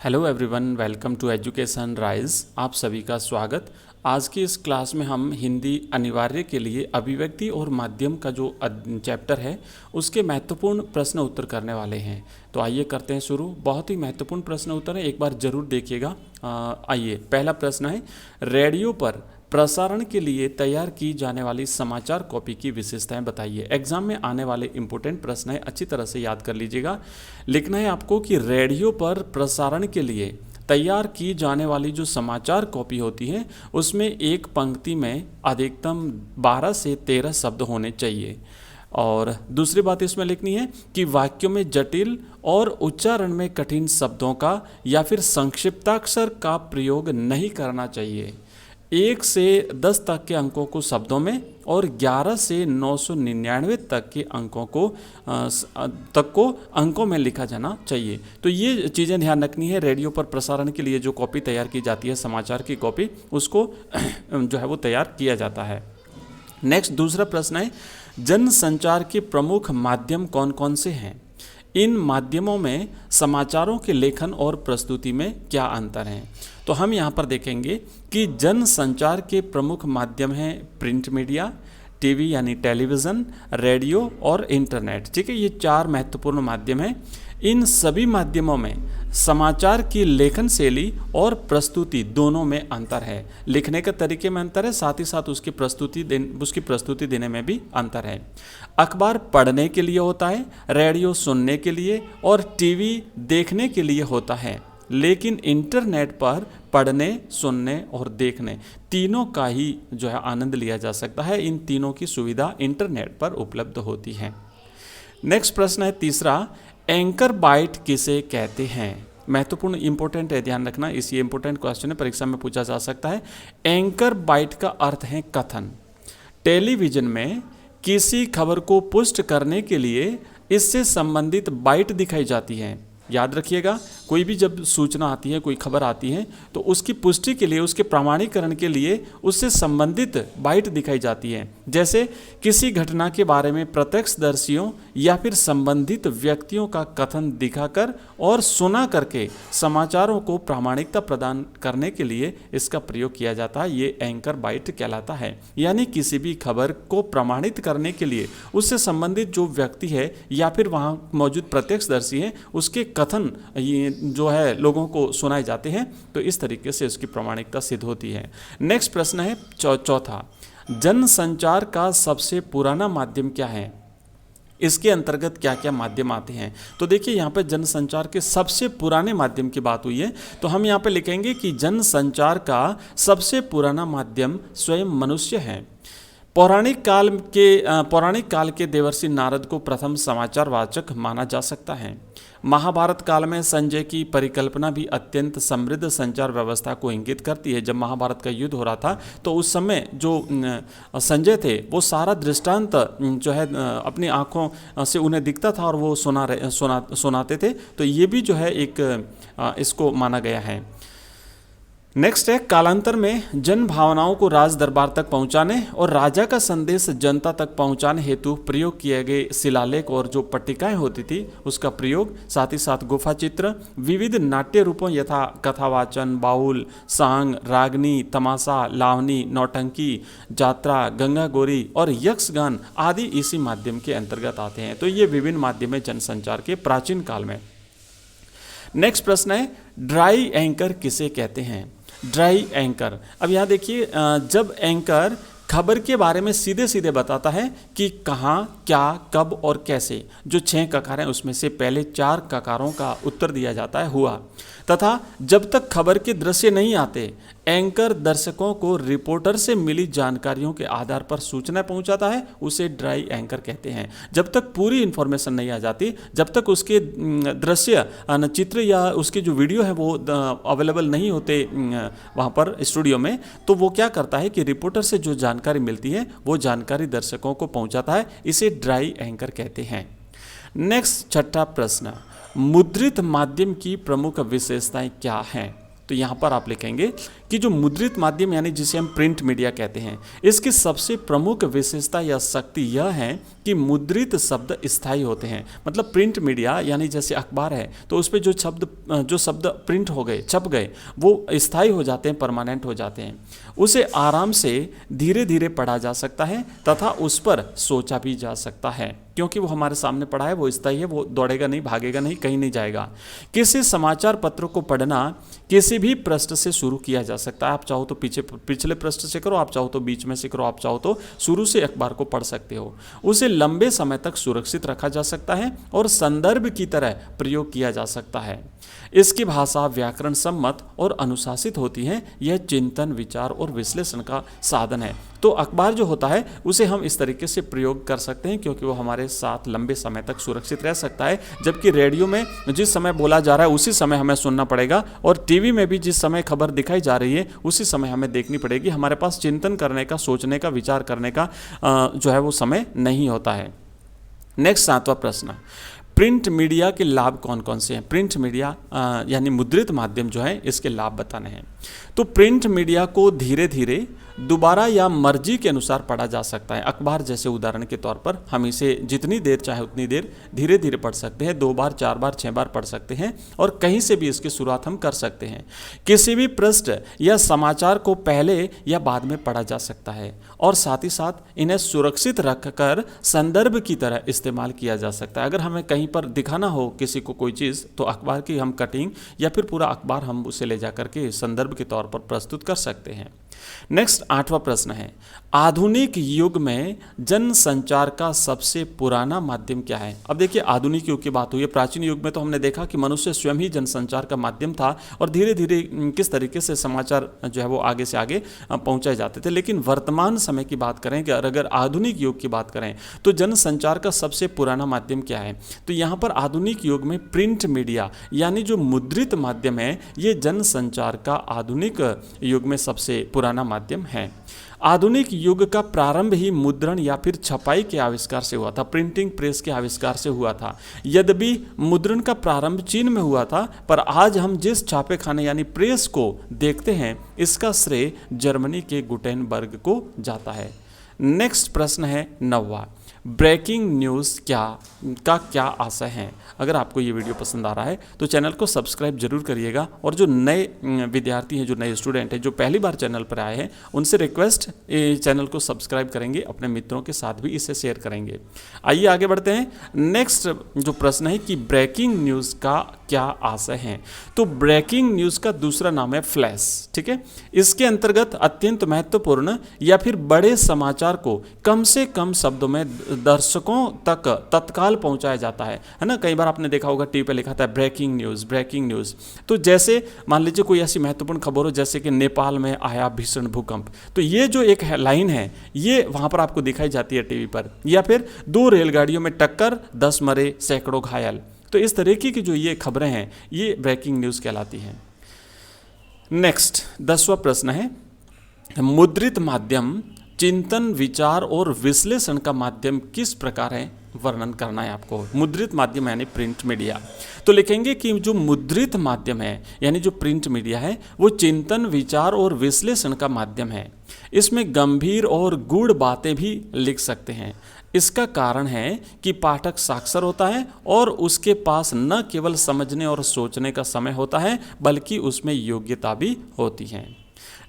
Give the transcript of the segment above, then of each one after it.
Hello everyone, welcome to education rise. आप सभी का स्वागत। आज की इस क्लास में हम हिंदी अनिवार्य के लिए अभिव्यक्ति और माध्यम का जो चैप्टर है उसके महत्वपूर्ण प्रश्न उत्तर करने वाले हैं। तो आइए करते हैं शुरू। बहुत ही महत्वपूर्ण प्रश्न उत्तर है, एक बार जरूर देखिएगा। आइए, पहला प्रश्न है, रेडियो पर प्रसारण के लिए तैयार की जाने वाली समाचार कॉपी की विशेषताएं बताइए। एग्जाम में आने वाले इंपॉर्टेंट प्रश्न है, अच्छी तरह से याद कर लीजिएगा। लिखना है आपको कि रेडियो पर प्रसारण के लिए तैयार की जाने वाली जो समाचार कॉपी होती है उसमें एक पंक्ति में अधिकतम 12 से 13 शब्द होने चाहिए। और दूसरी बात इसमें लिखनी है कि वाक्यों में जटिल और उच्चारण में कठिन शब्दों का या फिर संक्षिप्ताक्षर का प्रयोग नहीं करना चाहिए। 1 से 10 तक के अंकों को शब्दों में और 11 से 999 तक के अंकों में लिखा जाना चाहिए। तो ये चीज़ें ध्यान रखनी है। रेडियो पर प्रसारण के लिए जो कॉपी तैयार की जाती है, समाचार की कॉपी, उसको जो है वो तैयार किया जाता है। नेक्स्ट, दूसरा प्रश्न है, जनसंचार के प्रमुख माध्यम कौन कौन से हैं? इन माध्यमों में समाचारों के लेखन और प्रस्तुति में क्या अंतर है? तो हम यहाँ पर देखेंगे कि जनसंचार के प्रमुख माध्यम हैं प्रिंट मीडिया, टीवी यानी टेलीविज़न, रेडियो और इंटरनेट। ठीक है, ये 4 महत्वपूर्ण माध्यम हैं। इन सभी माध्यमों में समाचार की लेखन शैली और प्रस्तुति दोनों में अंतर है। लिखने के तरीके में अंतर है, साथ ही साथ उसकी प्रस्तुति देने में भी अंतर है। अखबार पढ़ने के लिए होता है, रेडियो सुनने के लिए और टीवी देखने के लिए होता है। लेकिन इंटरनेट पर पढ़ने, सुनने और देखने तीनों का ही जो है आनंद लिया जा सकता है। इन तीनों की सुविधा इंटरनेट पर उपलब्ध होती है। नेक्स्ट प्रश्न है तीसरा, एंकर बाइट किसे कहते हैं? महत्वपूर्ण इंपॉर्टेंट है, ध्यान रखना। इसी इंपॉर्टेंट क्वेश्चन है, परीक्षा में पूछा जा सकता है। एंकर बाइट का अर्थ है कथन। टेलीविजन में किसी खबर को पुष्ट करने के लिए इससे संबंधित बाइट दिखाई जाती है। याद रखिएगा, कोई भी जब सूचना आती है, कोई खबर आती है, तो उसकी पुष्टि के लिए, उसके प्रमाणीकरण के लिए उससे संबंधित बाइट दिखाई जाती है। जैसे किसी घटना के बारे में प्रत्यक्षदर्शियों या फिर संबंधित व्यक्तियों का कथन दिखाकर और सुना करके समाचारों को प्रामाणिकता प्रदान करने के लिए इसका प्रयोग किया जाता है। ये एंकर बाइट कहलाता है। यानी किसी भी खबर को प्रमाणित करने के लिए उससे संबंधित जो व्यक्ति है या फिर वहाँ मौजूद प्रत्यक्षदर्शी है, उसके कथन ये जो है लोगों को सुनाए जाते हैं, तो इस तरीके से उसकी प्रामाणिकता सिद्ध होती है। नेक्स्ट प्रश्न है चौथा, जनसंचार का सबसे पुराना माध्यम क्या है? इसके अंतर्गत क्या क्या माध्यम आते हैं? तो देखिए, यहाँ पे जनसंचार के सबसे पुराने माध्यम की बात हुई है, तो हम यहाँ पे लिखेंगे कि जनसंचार का सबसे पुराना माध्यम स्वयं मनुष्य है। पौराणिक काल के देवर्षि नारद को प्रथम समाचार वाचक माना जा सकता है। महाभारत काल में संजय की परिकल्पना भी अत्यंत समृद्ध संचार व्यवस्था को इंगित करती है। जब महाभारत का युद्ध हो रहा था तो उस समय जो संजय थे वो सारा दृष्टांत जो है अपनी आंखों से उन्हें दिखता था और वो सुनाते थे। तो ये भी जो है एक इसको माना गया है। नेक्स्ट है, कालांतर में जन भावनाओं को राज दरबार तक पहुंचाने और राजा का संदेश जनता तक पहुंचाने हेतु प्रयोग किए गए शिलालेख और जो पट्टिकाएं होती थी उसका प्रयोग, साथ ही साथ गुफा चित्र, विविध नाट्य रूपों यथा कथावाचन, बाउल, सांग, रागनी, तमाशा, लावनी, नौटंकी, जात्रा, गंगा गौरी और यक्षगान आदि इसी माध्यम के अंतर्गत आते हैं। तो ये विभिन्न माध्यम है जनसंचार के प्राचीन काल में। नेक्स्ट प्रश्न है, ड्राई एंकर किसे कहते हैं? ड्राई एंकर, अब यहाँ देखिए, जब एंकर खबर के बारे में सीधे सीधे बताता है कि कहाँ, क्या, कब और कैसे, जो 6 ककार हैं उसमें से पहले 4 ककारों का उत्तर दिया जाता है हुआ, तथा जब तक खबर के दृश्य नहीं आते एंकर दर्शकों को रिपोर्टर से मिली जानकारियों के आधार पर सूचना पहुंचाता है, उसे ड्राई एंकर कहते हैं। जब तक पूरी इन्फॉर्मेशन नहीं आ जाती, जब तक उसके दृश्य, चित्र या उसके जो वीडियो है वो अवेलेबल नहीं होते वहाँ पर स्टूडियो में, तो वो क्या करता है कि रिपोर्टर से जो जानकारी मिलती है वो जानकारी दर्शकों को पहुँचाता है। इसे ड्राई एंकर कहते हैं। नेक्स्ट छठा प्रश्न, मुद्रित माध्यम की प्रमुख विशेषताएं क्या हैं? तो यहाँ पर आप लिखेंगे कि जो मुद्रित माध्यम यानी जिसे हम प्रिंट मीडिया कहते हैं, इसकी सबसे प्रमुख विशेषता या शक्ति यह है कि मुद्रित शब्द स्थायी होते हैं। मतलब प्रिंट मीडिया यानी जैसे अखबार है तो उस पर जो शब्द प्रिंट हो गए, छप गए, वो स्थायी हो जाते हैं, परमानेंट हो जाते हैं। उसे आराम से धीरे धीरे पढ़ा जा सकता है तथा उस पर सोचा भी जा सकता है, क्योंकि वो हमारे सामने पड़ा है, वो स्थायी है, वो दौड़ेगा नहीं, भागेगा नहीं, कहीं नहीं जाएगा। किसी समाचार पत्र को पढ़ना किसी भी पृष्ठ से शुरू किया जा सकता है। आप चाहो तो पिछले पृष्ठ से करो, आप चाहो तो बीच में से करो, आप चाहो तो शुरू से अखबार को पढ़ सकते हो। उसे लंबे समय तक सुरक्षित रखा जा सकता है और संदर्भ की तरह प्रयोग किया जा सकता है। इसकी भाषा व्याकरण सम्मत और अनुशासित होती है। यह चिंतन, विचार और विश्लेषण का साधन है। तो अखबार जो होता है उसे हम इस तरीके से प्रयोग कर सकते हैं, क्योंकि वो हमारे साथ लंबे समय तक सुरक्षित रह सकता है। जबकि रेडियो में जिस समय बोला जा रहा है उसी समय हमें सुनना पड़ेगा, और टीवी में भी जिस समय खबर दिखाई जा रही है उसी समय हमें देखनी पड़ेगी। हमारे पास चिंतन करने का, सोचने का, विचार करने का जो है वो समय नहीं होता है। नेक्स्ट 7वां प्रश्न, प्रिंट मीडिया के लाभ कौन कौन से हैं? प्रिंट मीडिया यानी मुद्रित माध्यम जो है इसके लाभ बताने हैं। तो प्रिंट मीडिया को धीरे धीरे दोबारा या मर्जी के अनुसार पढ़ा जा सकता है। अखबार जैसे उदाहरण के तौर पर हम इसे जितनी देर चाहे उतनी देर धीरे धीरे पढ़ सकते हैं, 2 बार, 4 बार, 6 बार पढ़ सकते हैं, और कहीं से भी इसकी शुरुआत हम कर सकते हैं। किसी भी पृष्ठ या समाचार को पहले या बाद में पढ़ा जा सकता है, और साथ ही साथ इन्हें सुरक्षित रखकर संदर्भ की तरह इस्तेमाल किया जा सकता है। अगर हमें कहीं पर दिखाना हो किसी को कोई चीज़, तो अखबार की हम कटिंग या फिर पूरा अखबार हम उसे ले जा करके संदर्भ के तौर पर प्रस्तुत कर सकते हैं। नेक्स्ट 8वां प्रश्न है, आधुनिक युग में जनसंचार का सबसे पुराना माध्यम क्या है? अब देखिए, आधुनिक युग की बात हुई है। प्राचीन युग में तो हमने देखा कि मनुष्य स्वयं ही जनसंचार का माध्यम था, और धीरे धीरे किस तरीके से समाचार जो है वो आगे से आगे पहुंचाए जाते थे। लेकिन वर्तमान समय की बात करें कि अगर आधुनिक युग की बात करें तो जनसंचार का सबसे पुराना माध्यम क्या है? तो यहाँ पर आधुनिक युग में प्रिंट मीडिया यानी जो मुद्रित माध्यम है, ये जनसंचार का आधुनिक युग में सबसे पुराना माध्यम है। आधुनिक युग का प्रारंभ ही मुद्रण या फिर छपाई के आविष्कार से हुआ था, प्रिंटिंग प्रेस के आविष्कार से हुआ था। यद्यपि मुद्रण का प्रारंभ चीन में हुआ था, पर आज हम जिस छापेखाने यानी प्रेस को देखते हैं, इसका श्रेय जर्मनी के गुटेनबर्ग को जाता है। नेक्स्ट प्रश्न है 9वां, ब्रेकिंग न्यूज़ क्या आशय है? अगर आपको ये वीडियो पसंद आ रहा है तो चैनल को सब्सक्राइब जरूर करिएगा, और जो नए विद्यार्थी हैं, जो नए स्टूडेंट हैं, जो पहली बार चैनल पर आए हैं, उनसे रिक्वेस्ट चैनल को सब्सक्राइब करेंगे, अपने मित्रों के साथ भी इसे शेयर करेंगे। आइए आगे बढ़ते हैं। नेक्स्ट जो प्रश्न है कि ब्रेकिंग न्यूज़ का क्या आशय है? तो ब्रेकिंग न्यूज़ का दूसरा नाम है फ्लैश, ठीक है। इसके अंतर्गत अत्यंत महत्वपूर्ण या फिर बड़े समाचार को कम से कम शब्दों में दर्शकों तक तत्काल पहुंचाया जाता है ना। कई बार आपने देखा होगा टीवी पे लिखा था ब्रेकिंग न्यूज़, ब्रेकिंग न्यूज़। तो जैसे मान लीजिए कोई ऐसी महत्वपूर्ण खबर हो, जैसे कि नेपाल में आया भीषण भूकंप, तो ये जो एक लाइन है ये वहां पर आपको दिखाई जाती है टीवी पर। या फिर 2 रेलगाड़ियों में टक्कर, 10 मरे, सैकड़ों घायल। तो इस तरीके की जो ये खबरें हैं ये ब्रेकिंग न्यूज़ कहलाती हैं। नेक्स्ट 10वां प्रश्न है, मुद्रित माध्यम चिंतन, विचार और विश्लेषण का माध्यम किस प्रकार है? वर्णन करना है आपको। मुद्रित माध्यम यानी प्रिंट मीडिया। तो लिखेंगे कि जो मुद्रित माध्यम है यानी जो प्रिंट मीडिया है वो चिंतन, विचार और विश्लेषण का माध्यम है। इसमें गंभीर और गूढ़ बातें भी लिख सकते हैं। इसका कारण है कि पाठक साक्षर होता है और उसके पास न केवल समझने और सोचने का समय होता है बल्कि उसमें योग्यता भी होती है।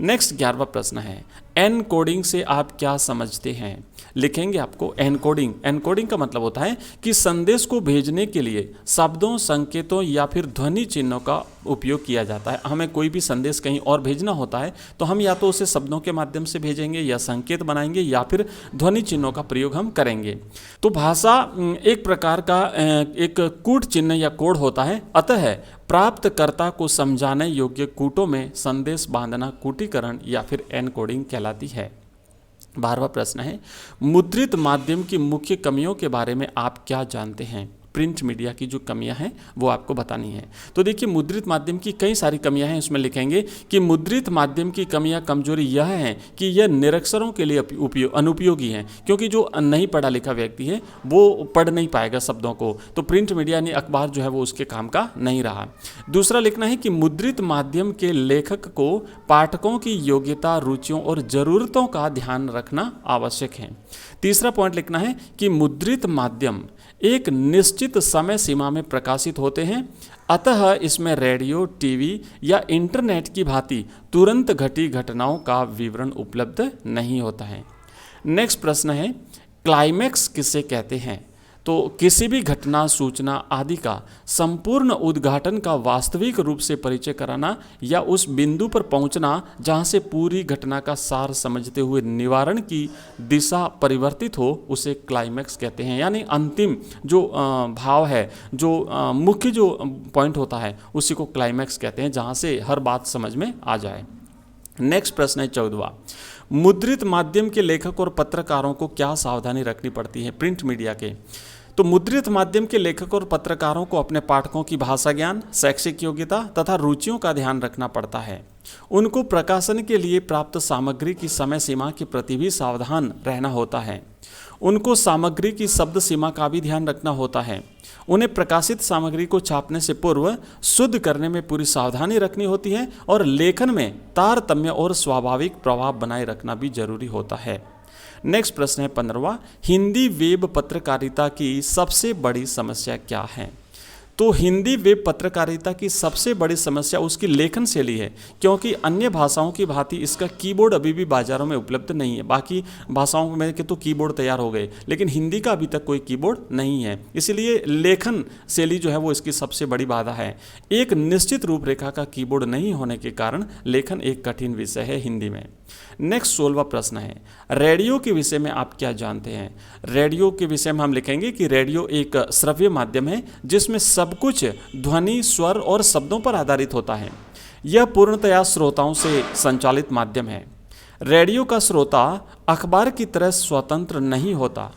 नेक्स्ट 11वां प्रश्न है, एनकोडिंग से आप क्या समझते हैं? लिखेंगे आपको एनकोडिंग। एनकोडिंग का मतलब होता है कि संदेश को भेजने के लिए शब्दों, संकेतों या फिर ध्वनि चिन्हों का उपयोग किया जाता है। हमें कोई भी संदेश कहीं और भेजना होता है तो हम या तो उसे शब्दों के माध्यम से भेजेंगे या संकेत बनाएंगे या फिर ध्वनि चिन्हों का प्रयोग हम करेंगे। तो भाषा एक प्रकार का एक कूट चिन्ह या कोड होता है, अतः प्राप्तकर्ता को समझाने योग्य कूटों में संदेश बांधना कूटीकरण या फिर एनकोडिंग कहलाती है। 12वां प्रश्न है, मुद्रित माध्यम की मुख्य कमियों के बारे में आप क्या जानते हैं? प्रिंट मीडिया की जो कमियां हैं वो आपको बतानी है। तो देखिए मुद्रित माध्यम की कई सारी कमियां हैं, उसमें लिखेंगे कि मुद्रित माध्यम की कमियां कमजोरी यह है कि यह निरक्षरों के लिए अनुपयोगी है, क्योंकि जो नहीं पढ़ा लिखा व्यक्ति है वो पढ़ नहीं पाएगा शब्दों को, तो प्रिंट मीडिया यानी अखबार जो है वो उसके काम का नहीं रहा। दूसरा लिखना है कि मुद्रित माध्यम के लेखक को पाठकों की योग्यता, रुचियों और जरूरतों का ध्यान रखना आवश्यक है। तीसरा पॉइंट लिखना है कि मुद्रित माध्यम एक निश्चित समय सीमा में प्रकाशित होते हैं, अतः इसमें रेडियो, टीवी या इंटरनेट की भांति तुरंत घटी घटनाओं का विवरण उपलब्ध नहीं होता है। नेक्स्ट प्रश्न है क्लाइमैक्स किसे कहते हैं? तो किसी भी घटना, सूचना आदि का संपूर्ण उद्घाटन का वास्तविक रूप से परिचय कराना या उस बिंदु पर पहुंचना जहां से पूरी घटना का सार समझते हुए निवारण की दिशा परिवर्तित हो, उसे क्लाइमैक्स कहते हैं। यानी अंतिम जो भाव है, जो मुख्य जो पॉइंट होता है, उसी को क्लाइमैक्स कहते हैं, जहां से हर बात समझ में आ जाए। नेक्स्ट प्रश्न है 14वां, मुद्रित माध्यम के लेखक और पत्रकारों को क्या सावधानी रखनी पड़ती है प्रिंट मीडिया के? तो मुद्रित माध्यम के लेखक और पत्रकारों को अपने पाठकों की भाषा ज्ञान, शैक्षिक योग्यता तथा रुचियों का ध्यान रखना पड़ता है। उनको प्रकाशन के लिए प्राप्त सामग्री की समय सीमा के प्रति भी सावधान रहना होता है। उनको सामग्री की शब्द सीमा का भी ध्यान रखना होता है। उन्हें प्रकाशित सामग्री को छापने से पूर्व शुद्ध करने में पूरी सावधानी रखनी होती है और लेखन में तारतम्य और स्वाभाविक प्रभाव बनाए रखना भी जरूरी होता है। नेक्स्ट प्रश्न है 15वां, हिंदी वेब पत्रकारिता की सबसे बड़ी समस्या क्या है? तो हिंदी वेब पत्रकारिता की सबसे बड़ी समस्या उसकी लेखन शैली है, क्योंकि अन्य भाषाओं की भांति इसका कीबोर्ड अभी भी बाजारों में उपलब्ध नहीं है। बाकी भाषाओं में के तो कीबोर्ड तैयार हो गए, लेकिन हिंदी का अभी तक कोई कीबोर्ड नहीं है, इसलिए लेखन शैली जो है वो इसकी सबसे बड़ी बाधा है। एक निश्चित रूपरेखा का कीबोर्ड नहीं होने के कारण लेखन एक कठिन विषय है हिंदी में। नेक्स्ट 16वां प्रश्न है, रेडियो के विषय में आप क्या जानते हैं? रेडियो के विषय में हम लिखेंगे कि रेडियो एक श्रव्य माध्यम है जिसमें सब कुछ ध्वनि, स्वर और शब्दों पर आधारित होता है। यह पूर्णतया श्रोताओं से संचालित माध्यम है। रेडियो का श्रोता अखबार की तरह स्वतंत्र नहीं होता।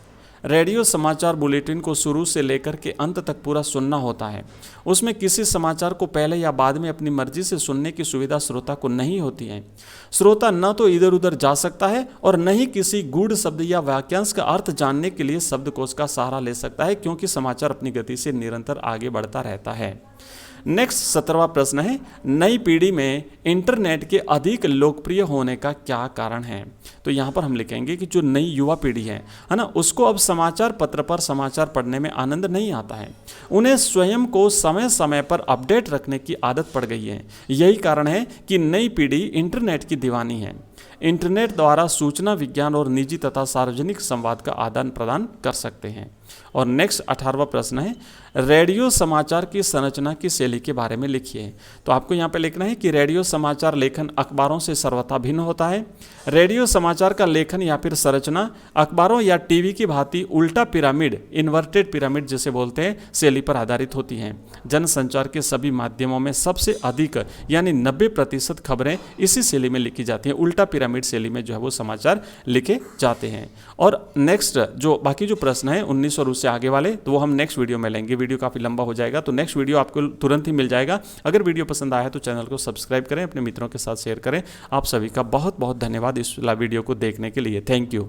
रेडियो समाचार बुलेटिन को शुरू से लेकर के अंत तक पूरा सुनना होता है। उसमें किसी समाचार को पहले या बाद में अपनी मर्जी से सुनने की सुविधा श्रोता को नहीं होती है। श्रोता न तो इधर उधर जा सकता है और न ही किसी गूढ़ शब्द या वाक्यांश का अर्थ जानने के लिए शब्दकोश का सहारा ले सकता है, क्योंकि समाचार अपनी गति से निरंतर आगे बढ़ता रहता है। नेक्स्ट 17वां प्रश्न है, नई पीढ़ी में इंटरनेट के अधिक लोकप्रिय होने का क्या कारण है? तो यहाँ पर हम लिखेंगे कि जो नई युवा पीढ़ी है ना, उसको अब समाचार पत्र पर समाचार पढ़ने में आनंद नहीं आता है। उन्हें स्वयं को समय समय पर अपडेट रखने की आदत पड़ गई है। यही कारण है कि नई पीढ़ी इंटरनेट की दीवानी है। इंटरनेट द्वारा सूचना, विज्ञान और निजी तथा सार्वजनिक संवाद का आदान प्रदान कर सकते हैं। और नेक्स्ट 18वां प्रश्न है, रेडियो समाचार की संरचना की शैली के बारे में लिखिए। तो आपको यहाँ पे लिखना है कि रेडियो समाचार लेखन अखबारों से सर्वथा भिन्न होता है। रेडियो समाचार का लेखन या फिर संरचना अखबारों या टीवी की भांति उल्टा पिरामिड, इन्वर्टेड पिरामिड जिसे बोलते हैं, शैली पर आधारित होती है। जनसंचार के सभी माध्यमों में सबसे अधिक यानी 90% खबरें इसी शैली में लिखी जाती हैं। उल्टा पिरामिड शैली में जो है वो समाचार लिखे जाते हैं। और नेक्स्ट जो बाकी जो प्रश्न है 19 और उससे आगे वाले, तो वो हम नेक्स्ट वीडियो में लेंगे। वीडियो काफ़ी लंबा हो जाएगा, तो नेक्स्ट वीडियो आपको तुरंत ही मिल जाएगा। अगर वीडियो पसंद आया है तो चैनल को सब्सक्राइब करें, अपने मित्रों के साथ शेयर करें। आप सभी का बहुत बहुत धन्यवाद इस वीडियो को देखने के लिए। Thank you.